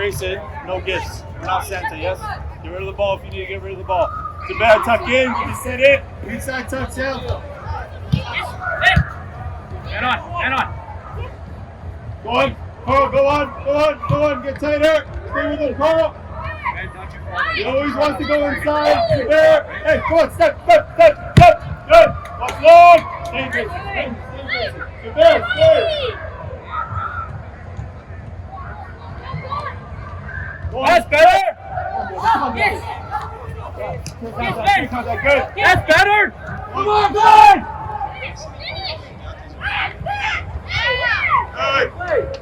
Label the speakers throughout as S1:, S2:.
S1: Grayson, no gifts. We're not Santa, yes? Get rid of the ball if you need to get rid of the ball. It's a bad tuck in. You can set it. Inside tuck out.
S2: Head on.
S1: Go on. Carl, go on. Get tighter. Stay with him, Carl. He always wants to go inside. You're there. Hey, come on. Step. Good. Watch long. Stay good. You're there. Stay.
S2: That's better.
S1: Yes. Good.
S2: That's better.
S1: Come on, guys.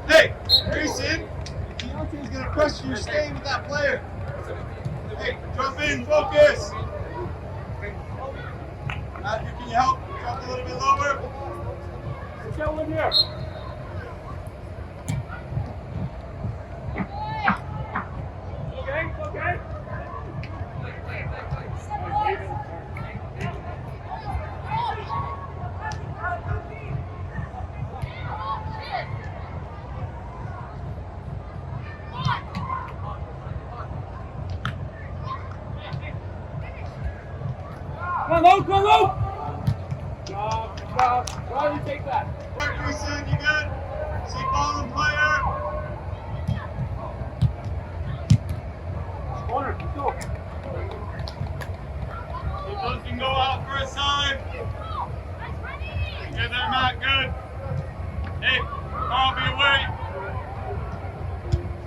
S1: Hey, Grayson, Deontay's going to press you. You're staying with that player. Hey, jump in, focus. Matthew, can you help? Jump a little bit lower. Michelle, in here. Okay.
S2: Come on, Luke. Job. Why don't you take that?
S1: Grayson, you good? See ball and player.
S2: Corner, let's go.
S1: See if those can go out for a side. Good there, Matt. Good. Hey, Carl, be away.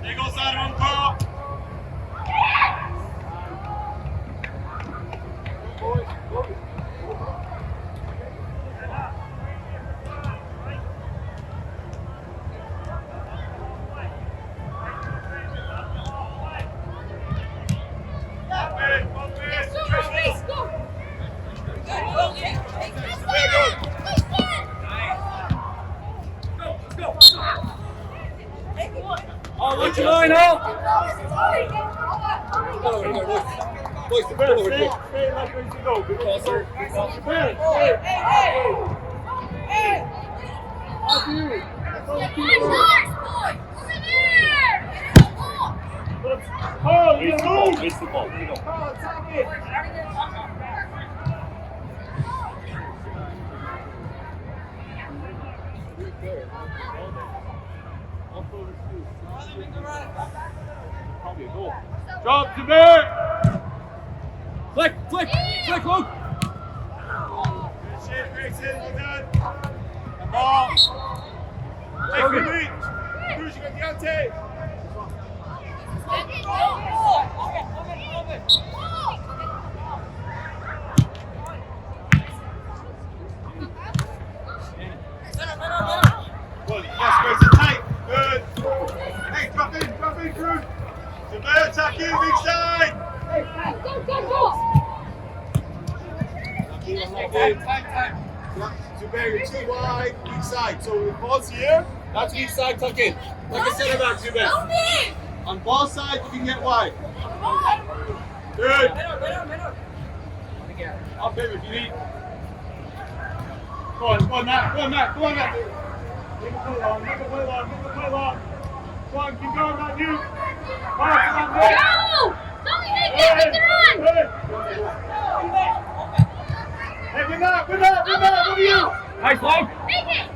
S1: Stay go side of him, Carl.
S2: Oh, look your line out.
S1: Boys, the middle over here. Stay like where you go. Good call, sir. Good call. Hey. How do you? Oh, you move.
S2: Waste the ball. There you go.
S1: Oh, attack it.
S2: Probably a goal.
S1: Drop to back.
S2: Flick, Luke.
S1: Good shit, Grayson. Well done. The ball. Hey, good reach. Cruz, you got Deontay. Good. Yes, Grayson, tight. Good. Hey, drop in, Cruz. Javert, attack in, big side. Time. Zubair, you're too wide, weak side. So the ball's here, that's weak side, tuck in. Like a center back, Zubair. On ball side, you can get wide. Good. I'll pivot if you need. Go on, Matt. Make a play long. Go on, keep going, Matt, you. Pass it on there.
S3: Go! Don't make it on!
S1: Hey, good Matt, what are you?
S2: Nice, Luke.
S3: Make it!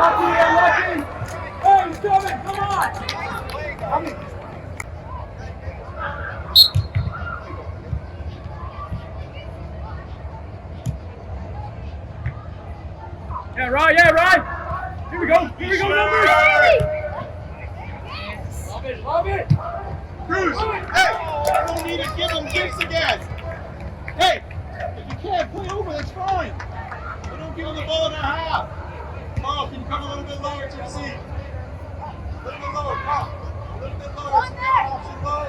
S2: Lucky. Hey, he's coming. Come on. Yeah, right. Here we go, numbers. Love it.
S1: Cruz, hey, I don't need to give them kicks again. Hey, if you can't play over, that's fine. But don't give them the ball in their half. Carl, can you come a little bit lower to the seat? A little bit lower, Carl. A little bit lower. Option low.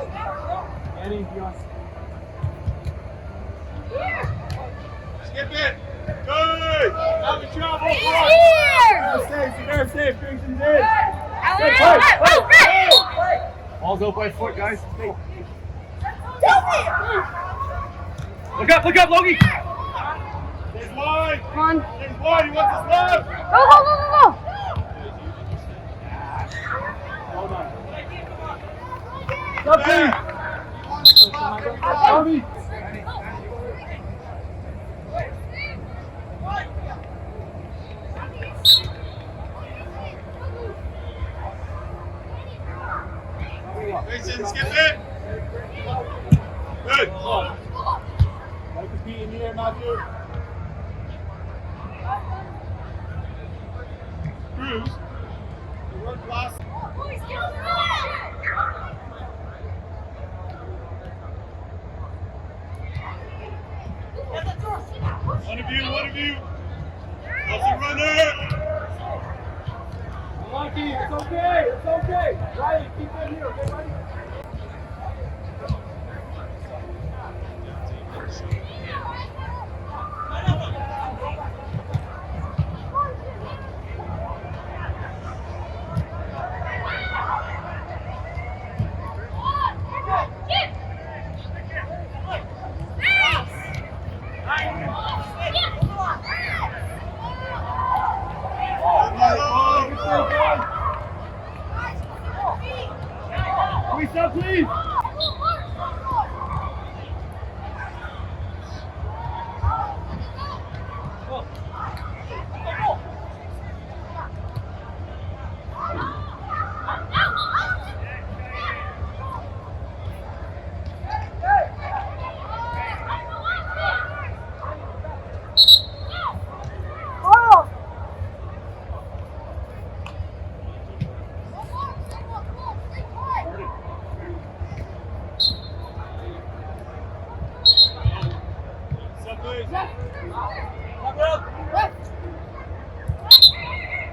S2: Eddie, you
S1: Skip it. Good. Have a trouble. Stay. Grayson's in.
S2: Ball's out by foot, guys. Hey. Look up, Logie.
S1: Stays wide.
S3: Come on.
S1: Stays wide. He wants his left.
S3: Go.
S2: Toby. Toby.
S1: Mason, skip it. Good.
S2: Like to be in here, Matthew.
S1: Cruz. You work last. One of you. That's a runner.
S2: Lucky, it's okay, it's okay. Riley, keep it here, okay, buddy? Please stop, please.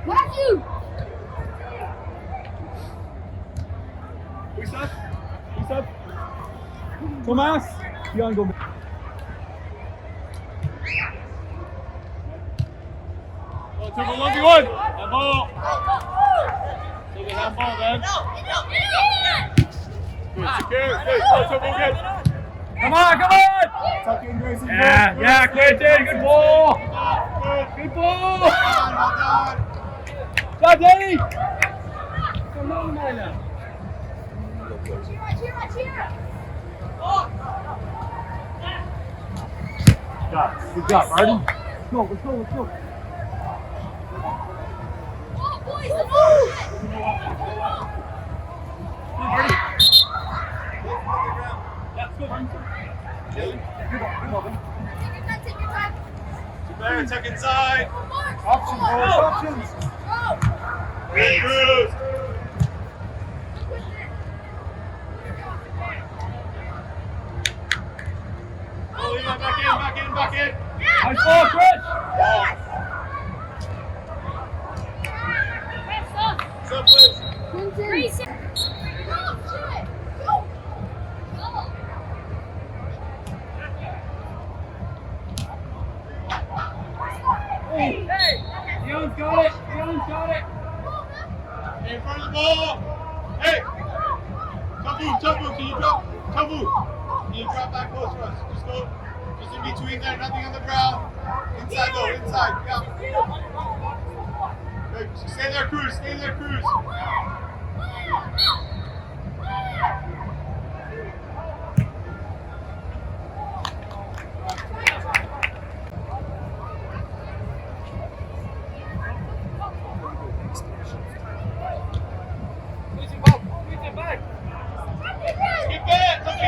S3: Matthew!
S2: Please stop. Please stop. Thomas. Dion, go.
S1: Oh, took a lucky one. Handball. Take a handball, man. Good, secure. Good. Oh, took a good.
S2: Come on.
S1: Tuck in, Grayson.
S2: Yeah, Quentin, good ball. Good ball.
S1: Well done.
S2: Go, Danny. Come on, man. Good job, Arden. Let's go.
S1: Bear, tuck inside.
S2: Options.
S1: Good, Cruz. Oh, leave that back in.
S2: Nice ball, Chris.
S1: So, please.
S2: Hey, Dion's got it.
S1: In front of the ball. Hey. Tabu, can you drop? Tabu. Can you drop back close for us? Just in between there, nothing on the ground. Inside though, inside. Yeah. Hey, stay there, Cruz. Skip it, look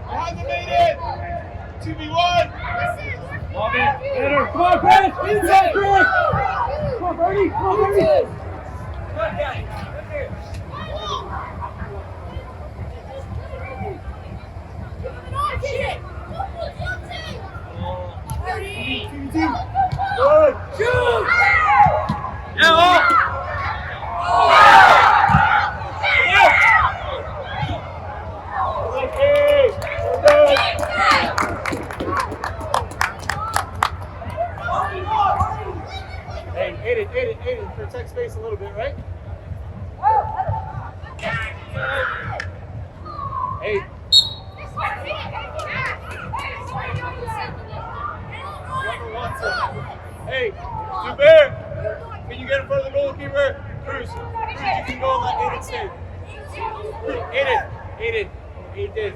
S1: behind the maiden. 2v1.
S2: Love it. Better. Come on, Chris. Inside, Chris. Come on, Bernie.
S1: Good.
S2: Shoot. Yeah.
S1: Hey, Aiden, protect space a little bit, right? Hey. Hey, Zubair, can you get in front of the goalkeeper? Cruz, you can go and let Aiden stay. Aiden, Aiden. Aiden.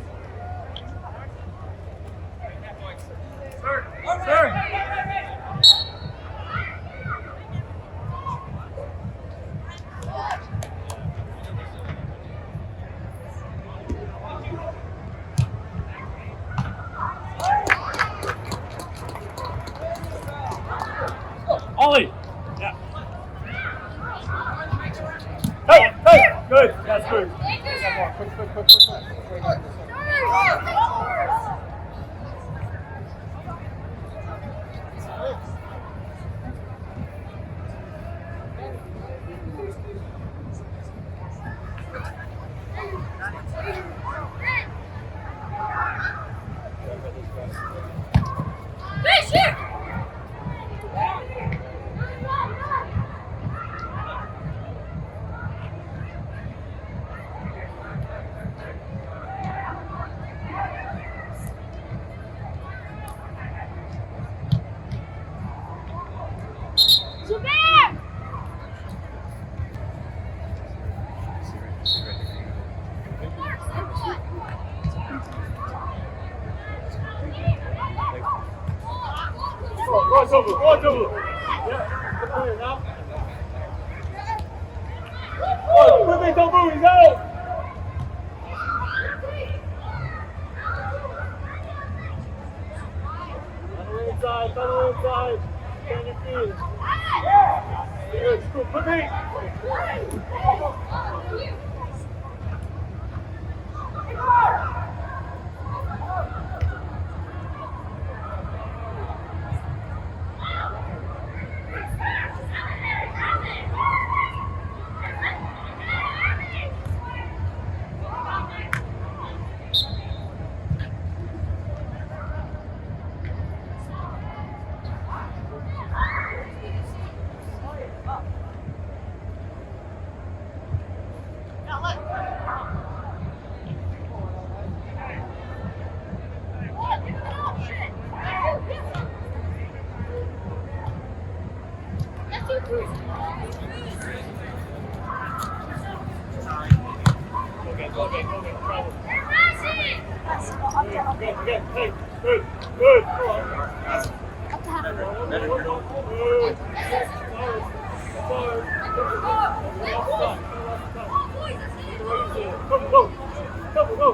S2: Ollie. Yeah. Hey, hey, good. That's good.
S3: Fish here! Super!
S2: Go double, go double. Yeah, come here now. Oh, quickly, don't move, he's out. Tunnel inside. Stand your feet. Good, scoop, quickly. Good, good. Go.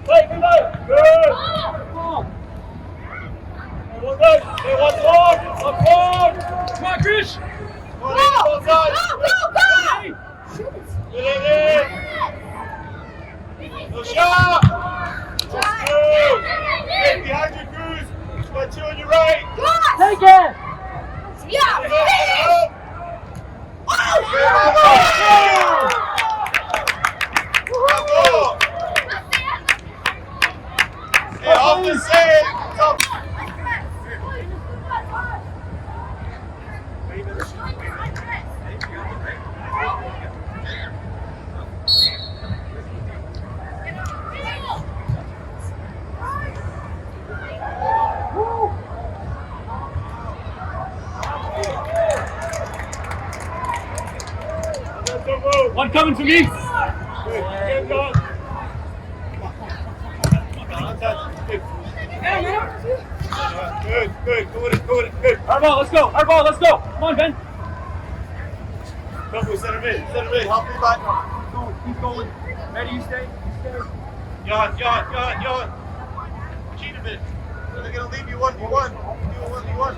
S2: Hey, good night. Good. Well done. Hey, what's wrong? What's wrong? Come on, Chris.
S3: Go!
S1: Get no shot! That's good! Hey, behind your goose! Got two on your right!
S2: Take it.
S3: Yeah!
S1: Hey, off the sand! Come!
S2: One coming to me.
S1: Good, good, good. Good. Go with it. Good.
S2: Hardball, let's go. Come on, Ben.
S1: Come with center mid. Help me back.
S2: Keep going. Ready, you stay.
S1: Yawn. Cheat a bit. They're gonna leave you 1v1. Do a 1v1.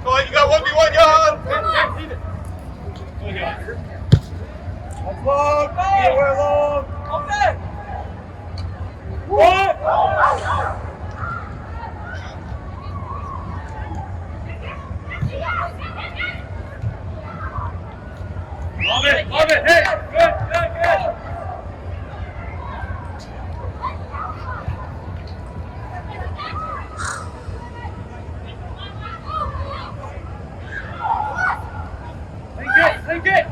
S1: Go on, you got 1v1, Yawn. Leave it. Go on, Yawn. That's long. Yeah, we're long.
S2: Okay.
S1: What?
S2: Love it. Hey, good. Take it.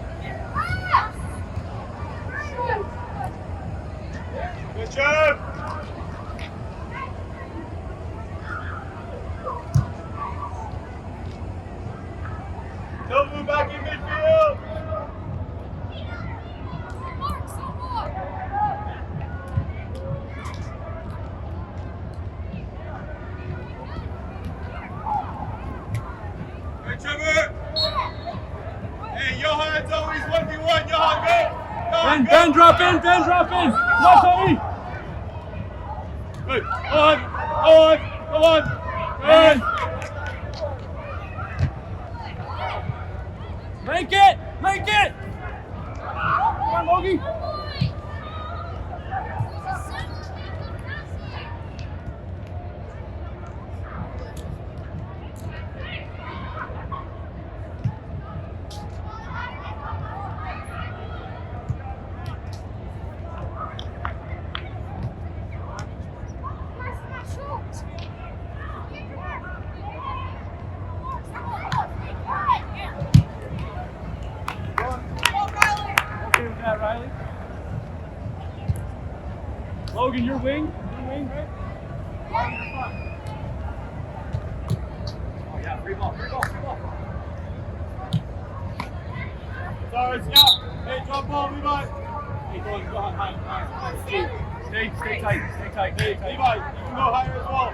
S1: Good job. back in midfield. Hey, Trevor. Hey, Johan's always 1v1. Johan, go. Johan,
S2: Ben drop in, Ben drop in. Come on, Tony.
S1: Good. Go on.
S2: Ben. Make it. Come on, Logie. Okay with that, Riley? Logan, your wing, right? Oh yeah, free ball.
S1: Sorry, Scott. Hey, drop ball, Levi. Hey, go on, high.
S2: Stay tight.
S1: Hey, Levi, you can go higher as well.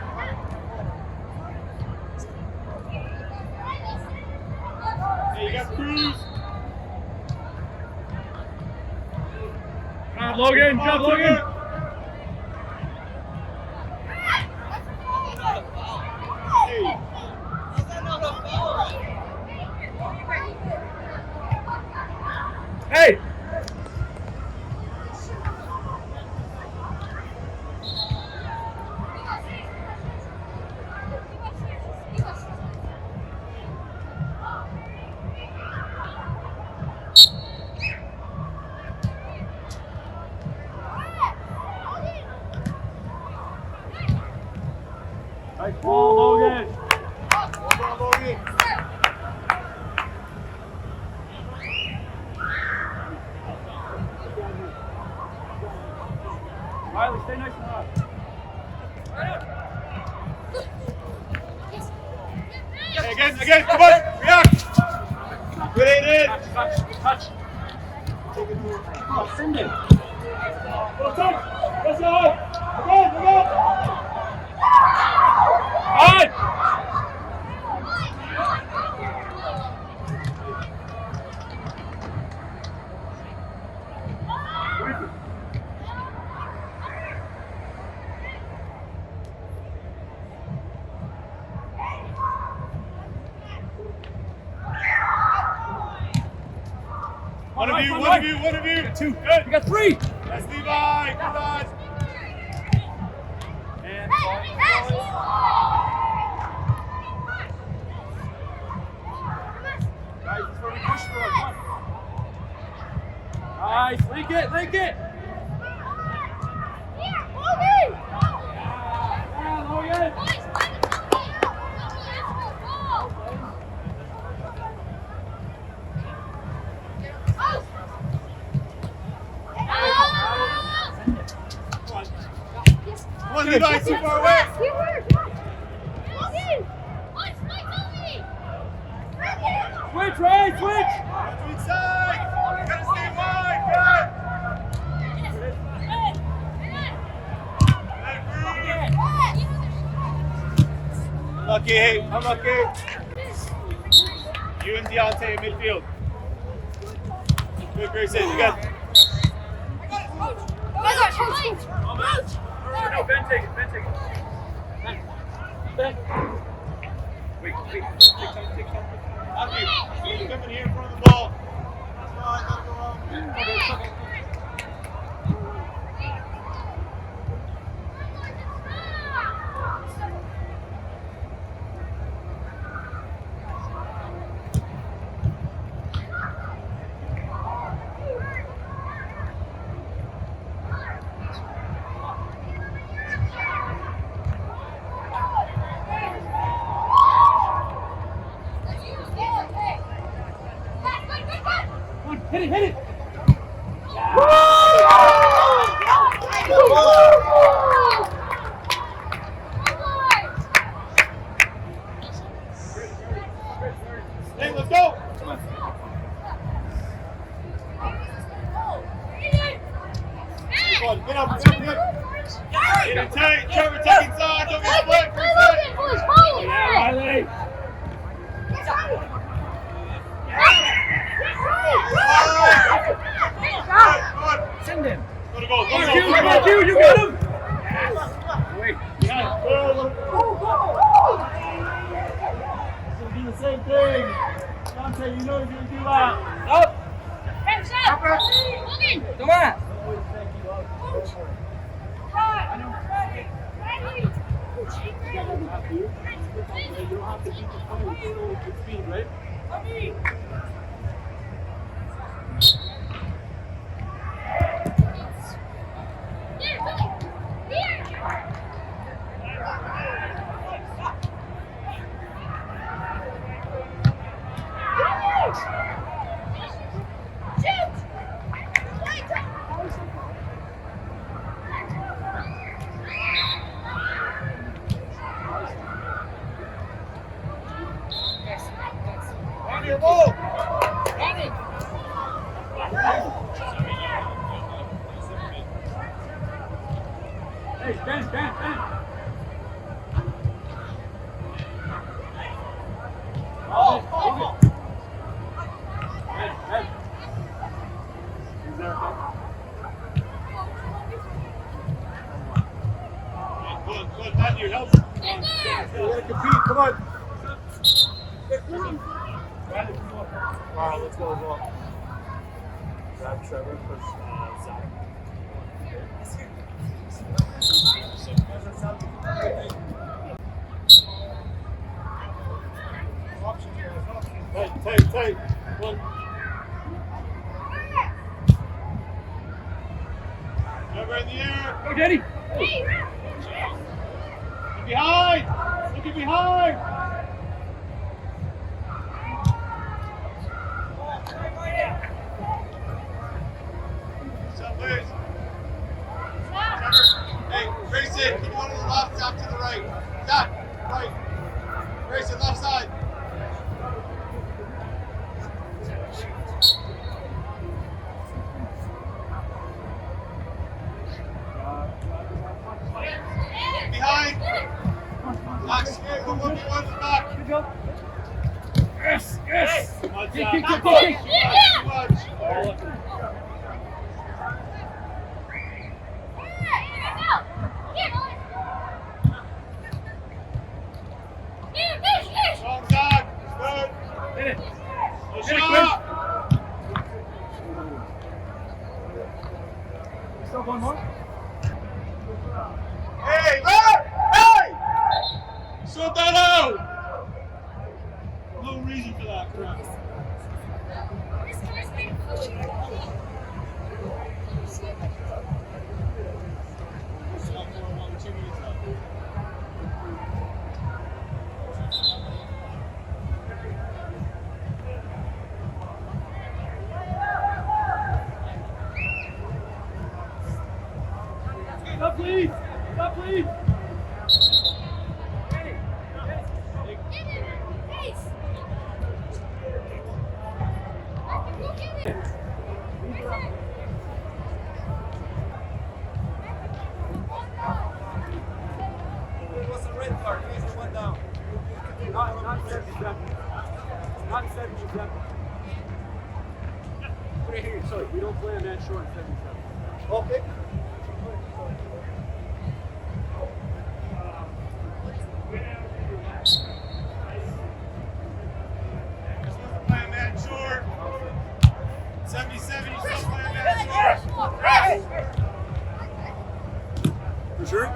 S1: Hey, you got Cruz.
S2: Come on, Logan, jump, Logan.
S1: Hey.
S2: Hey! Nice ball, Logan.
S1: Go, Logan.
S2: Riley, stay nice and high.
S1: Hey, again, come on, react. Good ain't it.
S2: Touch. Come on, send it.
S1: Go, touch. Let's go. Come on.
S2: On!
S1: One of you.
S2: Two.
S1: Good.
S2: You got three.
S1: That's Levi. Good on.
S2: And guys, this is where we push for it. Come on. Nice. Link it. Yeah, Logan.
S1: Come on, Levi, too far away.
S2: Switch, right? Switch.
S1: To inside. You gotta stay wide. Good. Unlucky, hey, unlucky. You and Deontay in midfield. Good, Grayson. You got.
S2: No, Ben, take it. Ben. Wait. Take time.
S1: Matthew, you come in here in front of the ball. Gotta go home.
S2: Hit it.
S1: Hey, let's go. Get it tight. Trevor, take it side. Don't get split.
S2: Riley. Send him.
S1: Gotta go.
S2: Come on, Q, you got him. Wait.
S1: Yeah. Gonna do the same thing. Dante, you know you're gonna do that.
S2: Up. Come on.
S1: You don't have to beat the play with speed, right? On your ball.
S2: Hey, stand.
S1: Oh.
S2: Hey.
S1: Is that okay? Good. Matthew, help. You gotta compete. Come on. Riley, come on. All right, let's go as well. Grab Trevor, push Zach. Tight. One. Trevor in the air.
S2: Go, Daddy.
S1: Look behind. Look behind. Please. Hey, Grayson, can you go to the left, Zach to the right? Zach, right. Grayson, left side. Behind. Zach, square, go 1v1 back.
S2: Good job. Yes.
S1: Come on,
S2: Kick.
S1: Zach. Too much. Strong, Zach. Good.
S2: Hit it.
S1: No
S2: Hit it,
S1: shot.
S2: Still one more.
S1: Hey! Sort that out! No reason for that crap.
S2: Stop, please.
S4: What's the red card? He's the one down. Not 77. Not 77. Put it here. Sorry, we don't play on that short 77.
S1: Okay. Playing that short. 77, you still playing that short.
S4: For sure?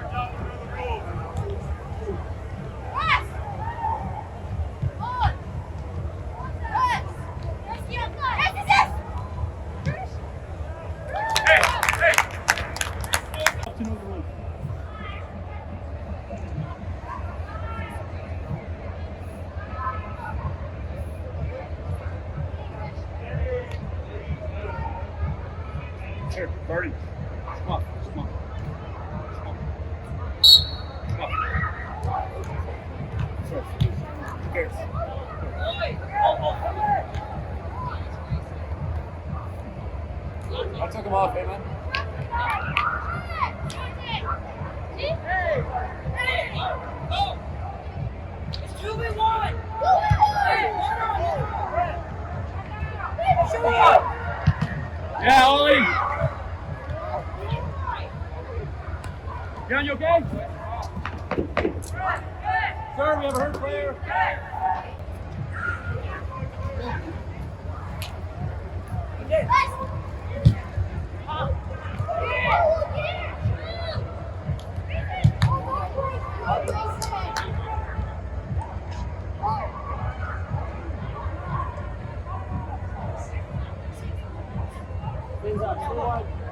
S2: Here, Birdie. Come on. Cheers. I took him off, hey man.
S3: It's 2v1.
S2: Yeah, Ollie. John, you okay? Sir, we have a hurt player. Hands up, stay wide.